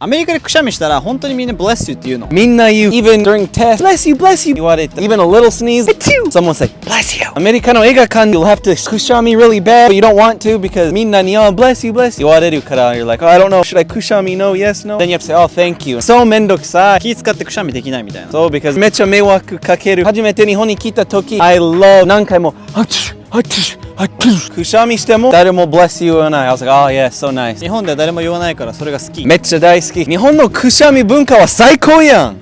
アメリカでくしゃみしたら本当にみんなbless you って言うの。みんな言う。Even during tests, bless you 言われた。Even a little sneeze, someone say, bless you. アメリカの映画館 you'll have to くしゃみ really bad, but you don't want to because みんなにbless you 言われるから you're like, oh, I don't know, should I くしゃみ no, yes, no? Then you have to say, oh, thank you. そうめんどくさい。気使ってくしゃみできないみたいな。そう、because めっちゃ迷惑かける。初めて日本に来た時 I love 何回もくしゃみしても誰も bless you 言わない。I was like, oh yeah, so nice. 日本では誰も言わないからそれが好き。めっちゃ大好き。日本のくしゃみ文化は最高やん。